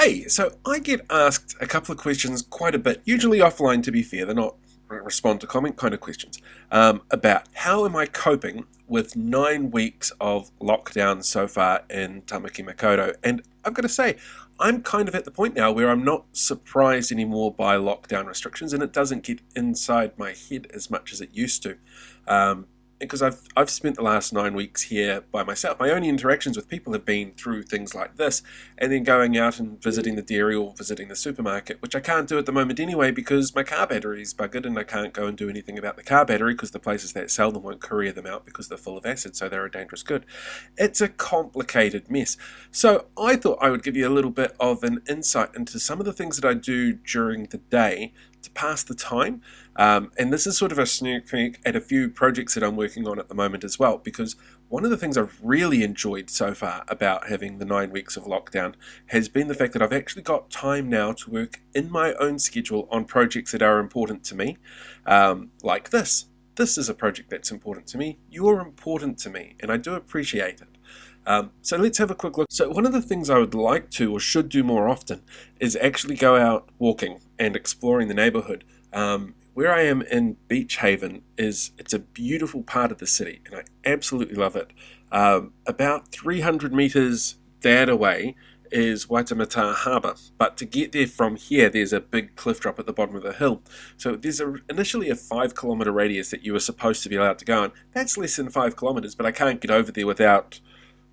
Hey, so I get asked a couple of questions quite a bit, usually offline to be fair, they're not respond to comment kind of questions, about how am I coping with 9 weeks of lockdown so far in Tamaki Makaurau. And I've got to say, I'm kind of at the point now where I'm not surprised anymore by lockdown restrictions, and it doesn't get inside my head as much as it used to. Because I've spent the last 9 weeks here by myself. My only interactions with people have been through things like this, and then going out and visiting the dairy or visiting the supermarket, which I can't do at the moment anyway because my car battery's buggered and I can't go and do anything about the car battery because the places that sell them won't courier them out because they're full of acid, so they're a dangerous good. It's a complicated mess. So I thought I would give you a little bit of an insight into some of the things that I do during the day to pass the time. And this is sort of a sneak peek at a few projects that I'm working on at the moment as well, because one of the things I've really enjoyed so far about having the 9 weeks of lockdown has been the fact that I've actually got time now to work in my own schedule on projects that are important to me, like this. This is a project that's important to me. You're important to me, and I do appreciate it. So let's have a quick look. So one of the things I would like to or should do more often is actually go out walking and exploring the neighborhood. Where I am in Beach Haven it's a beautiful part of the city, and I absolutely love it. About 300 meters that away is Waitemata Harbour, but to get there from here there's a big cliff drop at the bottom of the hill. So there's initially a 5 kilometre radius that you were supposed to be allowed to go on. That's less than 5 kilometres, but I can't get over there without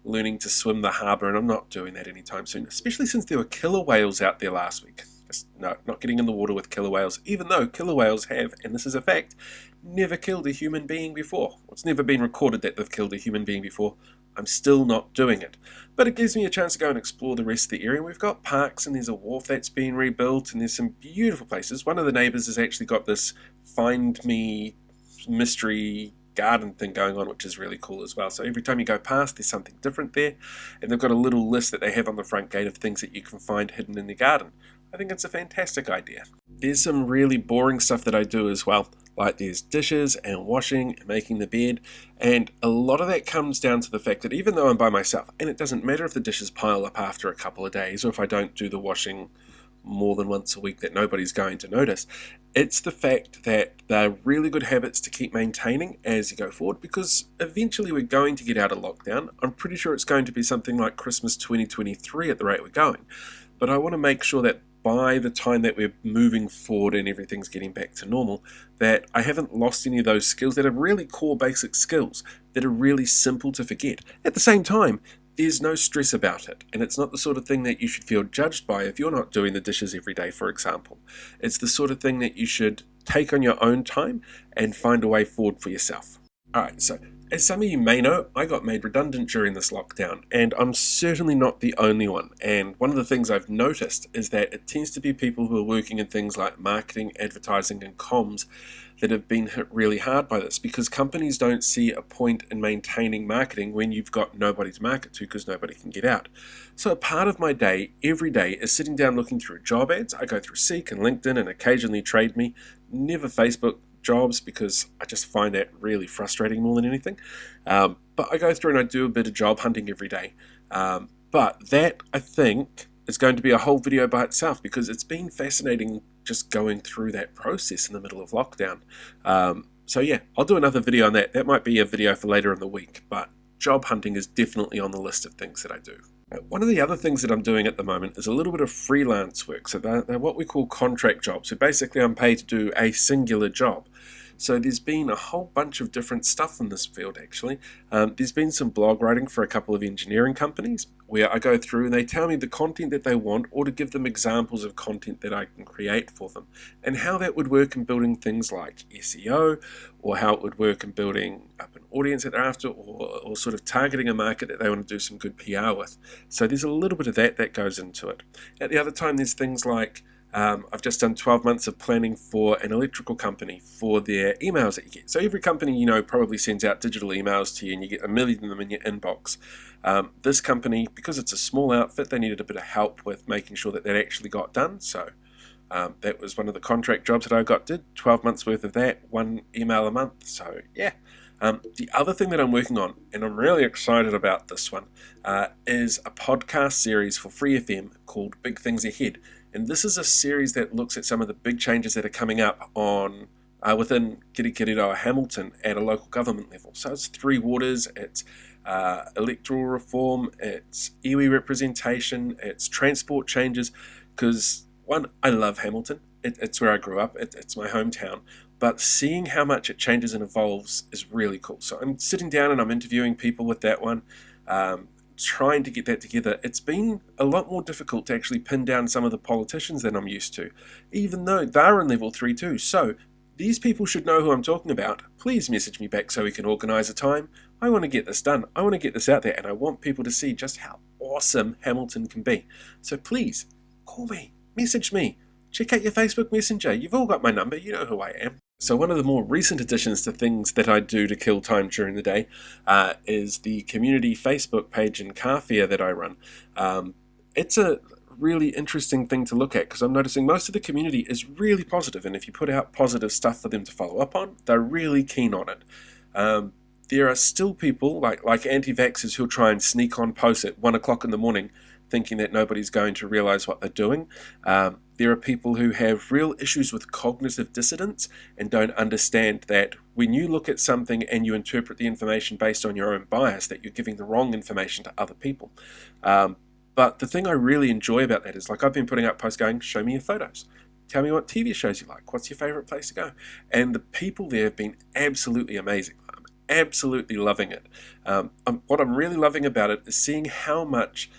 learning to swim the harbour, and I'm not doing that anytime soon, especially since there were killer whales out there last week. No, not getting in the water with killer whales, even though killer whales have, and this is a fact, never killed a human being before. It's never been recorded that they've killed a human being before. I'm still not doing it. But it gives me a chance to go and explore the rest of the area. We've got parks, and there's a wharf that's been rebuilt, and there's some beautiful places. One of the neighbours has actually got this Find Me mystery garden thing going on, which is really cool as well. So every time you go past, there's something different there, and they've got a little list that they have on the front gate of things that you can find hidden in the garden. I think it's a fantastic idea. There's some really boring stuff that I do as well, like there's dishes and washing and making the bed, and a lot of that comes down to the fact that even though I'm by myself, and it doesn't matter if the dishes pile up after a couple of days or if I don't do the washing more than once a week, that nobody's going to notice. It's the fact that they're really good habits to keep maintaining as you go forward, because eventually we're going to get out of lockdown. I'm pretty sure it's going to be something like Christmas 2023 at the rate we're going. But I want to make sure that by the time that we're moving forward and everything's getting back to normal, that I haven't lost any of those skills that are really core basic skills that are really simple to forget. At the same time, there's no stress about it, and it's not the sort of thing that you should feel judged by if you're not doing the dishes every day, for example. It's the sort of thing that you should take on your own time and find a way forward for yourself. Alright, so as some of you may know, I got made redundant during this lockdown, and I'm certainly not the only one. And one of the things I've noticed is that it tends to be people who are working in things like marketing, advertising, and comms that have been hit really hard by this, because companies don't see a point in maintaining marketing when you've got nobody to market to because nobody can get out. So a part of my day, every day, is sitting down looking through job ads. I go through Seek and LinkedIn and occasionally TradeMe, never Facebook jobs because I just find that really frustrating more than anything. But I go through and I do a bit of job hunting every day. But that, I think, is going to be a whole video by itself, because it's been fascinating just going through that process in the middle of lockdown. So yeah, I'll do another video on that. That might be a video for later in the week, but job hunting is definitely on the list of things that I do. One of the other things that I'm doing at the moment is a little bit of freelance work. So they're what we call contract jobs. So basically I'm paid to do a singular job. So there's been a whole bunch of different stuff in this field, actually. There's been some blog writing for a couple of engineering companies where I go through and they tell me the content that they want, or to give them examples of content that I can create for them, and how that would work in building things like SEO, or how it would work in building up an audience that they're after, or sort of targeting a market that they want to do some good PR with. So there's a little bit of that goes into it. At the other time, there's things like I've just done 12 months of planning for an electrical company for their emails that you get. So every company, probably sends out digital emails to you, and you get a million of them in your inbox. This company, because it's a small outfit, they needed a bit of help with making sure that actually got done. So that was one of the contract jobs that I did 12 months worth of that, one email a month. So yeah, The other thing that I'm working on, and I'm really excited about this one, is a podcast series for Free FM called Big Things Ahead. And this is a series that looks at some of the big changes that are coming up on within Kirikiriroa Hamilton at a local government level. So it's Three Waters, it's electoral reform, it's iwi representation, it's transport changes, because one, I love Hamilton. It's where I grew up, it's my hometown, but seeing how much it changes and evolves is really cool. So I'm sitting down and I'm interviewing people with that one, trying to get that together. It's been a lot more difficult to actually pin down some of the politicians than I'm used to, even though they're in level 3 too. So these people should know who I'm talking about. Please message me back so we can organise a time. I want to get this done. I want to get this out there, and I want people to see just how awesome Hamilton can be. So please, call me, message me, check out your Facebook Messenger. You've all got my number, you know who I am. So one of the more recent additions to things that I do to kill time during the day is the community Facebook page in Kawhia that I run. It's a really interesting thing to look at, because I'm noticing most of the community is really positive, and if you put out positive stuff for them to follow up on, they're really keen on it. There are still people like anti-vaxxers who'll try and sneak on posts at 1 o'clock in the morning thinking that nobody's going to realize what they're doing. There are people who have real issues with cognitive dissonance and don't understand that when you look at something and you interpret the information based on your own bias, that you're giving the wrong information to other people. But the thing I really enjoy about that is, like, I've been putting up posts going, show me your photos. Tell me what TV shows you like. What's your favorite place to go? And the people there have been absolutely amazing. I'm absolutely loving it. What I'm really loving about it is seeing how much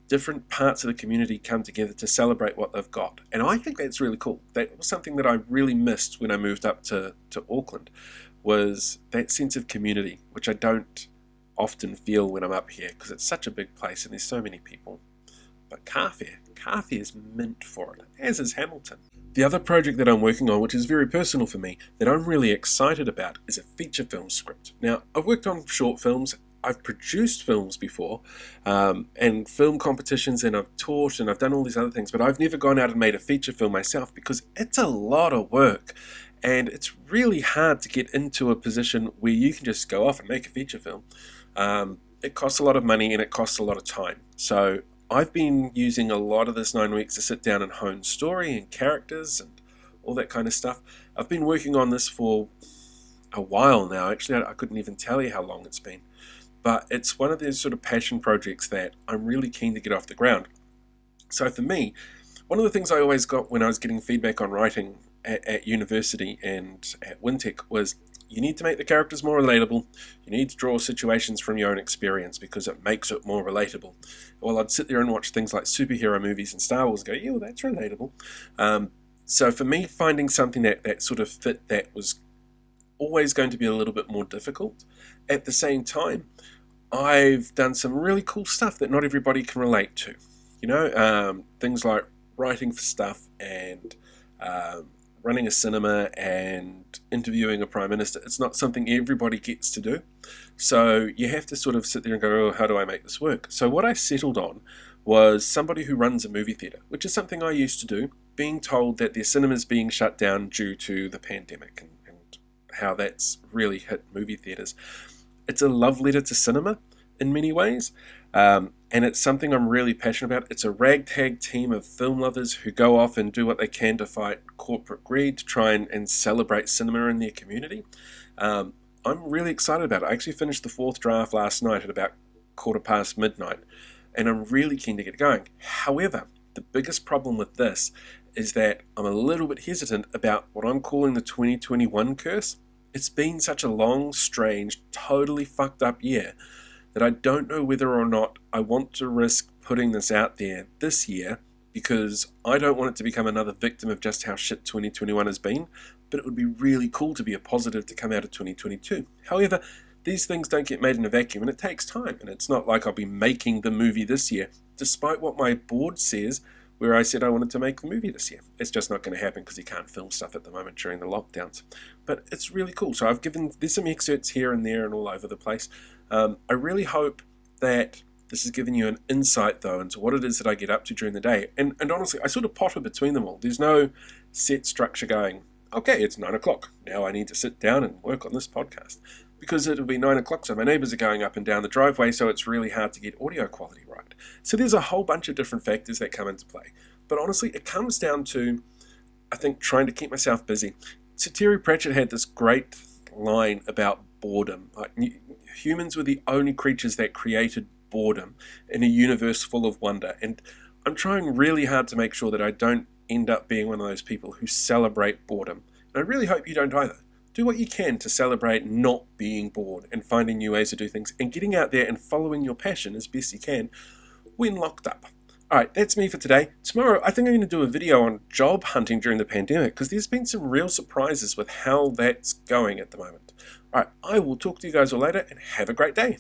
different parts of the community come together to celebrate what they've got. And I think that's really cool. That was something that I really missed when I moved up to Auckland, was that sense of community, which I don't often feel when I'm up here, because it's such a big place and there's so many people. But Kawhia is mint for it, as is Hamilton. The other project that I'm working on, which is very personal for me, that I'm really excited about, is a feature film script. Now, I've worked on short films, I've produced films before, and film competitions, and I've taught, and I've done all these other things, but I've never gone out and made a feature film myself, because it's a lot of work. And it's really hard to get into a position where you can just go off and make a feature film. It costs a lot of money and it costs a lot of time. So I've been using a lot of this 9 weeks to sit down and hone story and characters and all that kind of stuff. I've been working on this for a while now. Actually, I couldn't even tell you how long it's been. But it's one of those sort of passion projects that I'm really keen to get off the ground. So for me, one of the things I always got when I was getting feedback on writing at university and at Wintec was, you need to make the characters more relatable. You need to draw situations from your own experience because it makes it more relatable. Well, I'd sit there and watch things like superhero movies and Star Wars and go, yeah, well, that's relatable. So for me, finding something that sort of fit that was always going to be a little bit more difficult. At the same time, I've done some really cool stuff that not everybody can relate to. You know, things like writing for stuff and running a cinema and interviewing a prime minister. It's not something everybody gets to do. So you have to sort of sit there and go, oh, how do I make this work? So what I settled on was somebody who runs a movie theatre, which is something I used to do, being told that their cinema's being shut down due to the pandemic and how that's really hit movie theatres. It's a love letter to cinema in many ways. And it's something I'm really passionate about. It's a ragtag team of film lovers who go off and do what they can to fight corporate greed, to try and celebrate cinema in their community. I'm really excited about it. I actually finished the fourth draft last night at about midnight, and I'm really keen to get going. However, the biggest problem with this is that I'm a little bit hesitant about what I'm calling the 2021 curse. It's been such a long, strange, totally fucked up year that I don't know whether or not I want to risk putting this out there this year, because I don't want it to become another victim of just how shit 2021 has been, but it would be really cool to be a positive to come out of 2022. However, these things don't get made in a vacuum, and it takes time, and it's not like I'll be making the movie this year, despite what my board says, where I said I wanted to make the movie this year. It's just not going to happen because you can't film stuff at the moment during the lockdowns. But it's really cool. So there's some excerpts here and there and all over the place. I really hope that this has given you an insight, though, into what it is that I get up to during the day. And honestly, I sort of potter between them all. There's no set structure going, okay, it's 9 o'clock. Now I need to sit down and work on this podcast. because it'll be 9 o'clock, so my neighbours are going up and down the driveway, so it's really hard to get audio quality right. So there's a whole bunch of different factors that come into play. But honestly, it comes down to, I think, trying to keep myself busy. So Terry Pratchett had this great line about boredom. Like, humans were the only creatures that created boredom in a universe full of wonder. And I'm trying really hard to make sure that I don't end up being one of those people who celebrate boredom. And I really hope you don't either. Do what you can to celebrate not being bored and finding new ways to do things and getting out there and following your passion as best you can when locked up. Alright, that's me for today. Tomorrow, I think I'm going to do a video on job hunting during the pandemic because there's been some real surprises with how that's going at the moment. Alright, I will talk to you guys all later and have a great day.